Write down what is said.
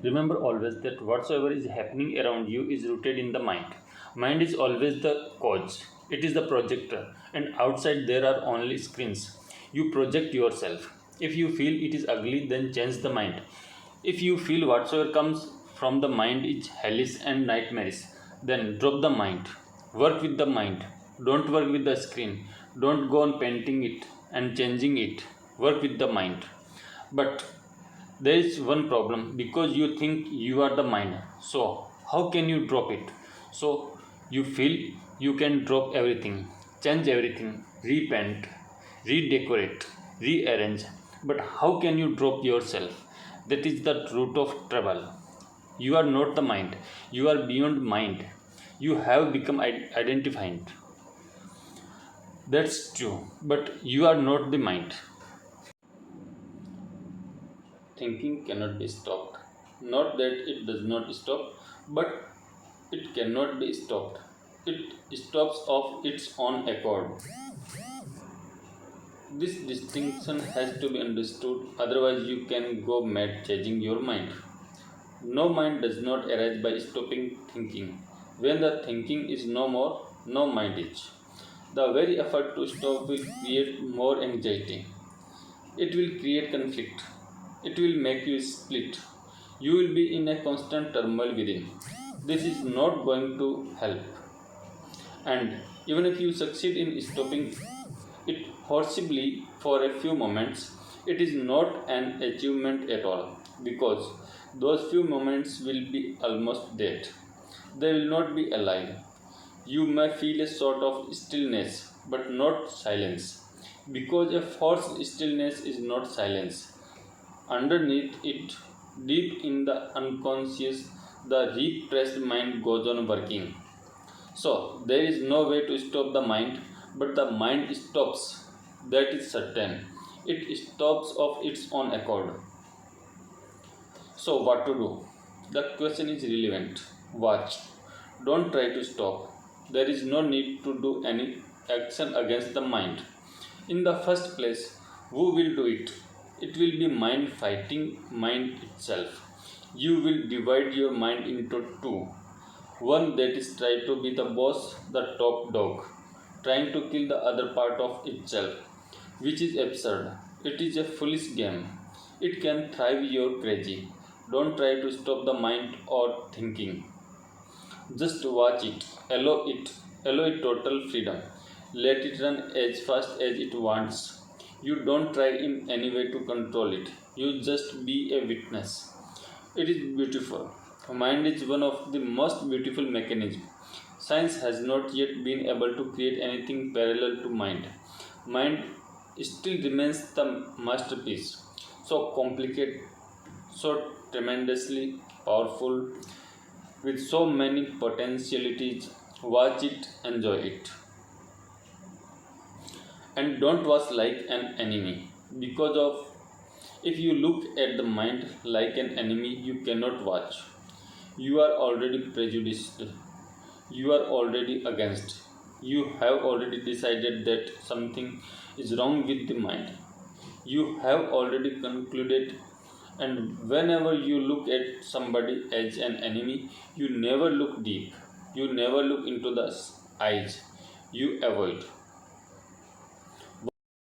Remember always that whatsoever is happening around you is rooted in the mind. Mind is always the cause, it is the projector, and outside there are only screens. You project yourself. If you feel it is ugly, then change the mind. If you feel whatsoever comes from the mind is hellish and nightmarish, then drop the mind. Work with the mind. Don't work with the screen. Don't go on painting it and changing it. Work with the mind. But there is one problem because you think you are the mind. So, how can you drop it? So, you feel you can drop everything, change everything, repaint, redecorate, rearrange. But how can you drop yourself? That is the root of trouble. You are not the mind, you are beyond mind. You have become identified. That's true, but you are not the mind. Thinking cannot be stopped. Not that it does not stop, but it cannot be stopped. It stops of its own accord. This distinction has to be understood, otherwise, you can go mad changing your mind. No mind does not arise by stopping thinking. When the thinking is no more, no mind is. The very effort to stop will create more anxiety. It will create conflict. It will make you split. You will be in a constant turmoil within. This is not going to help. And even if you succeed in stopping it forcibly for a few moments, it is not an achievement at all because those few moments will be almost dead. They will not be alive. You may feel a sort of stillness but not silence because a forced stillness is not silence. Underneath it, deep in the unconscious, the repressed mind goes on working. So, there is no way to stop the mind, but the mind stops. That is certain. It stops of its own accord. So, what to do? The question is relevant. Watch. Don't try to stop. There is no need to do any action against the mind. In the first place, who will do it? It will be mind fighting mind itself. You will divide your mind into two. One that is trying to be the boss, the top dog, trying to kill the other part of itself, which is absurd. It is a foolish game. It can thrive your crazy. Don't try to stop the mind or thinking. Just watch it. Allow it. Allow it total freedom. Let it run as fast as it wants. You don't try in any way to control it. You just be a witness. It is beautiful. Mind is one of the most beautiful mechanisms. Science has not yet been able to create anything parallel to mind. Mind still remains the masterpiece. So complicated, so tremendously powerful, with so many potentialities. Watch it, enjoy it. And don't watch like an enemy. Because of if you look at the mind like an enemy, you cannot watch. You are already prejudiced. You are already against. You have already decided that something is wrong with the mind. You have already concluded, and whenever you look at somebody as an enemy, you never look deep. You never look into the eyes. You avoid.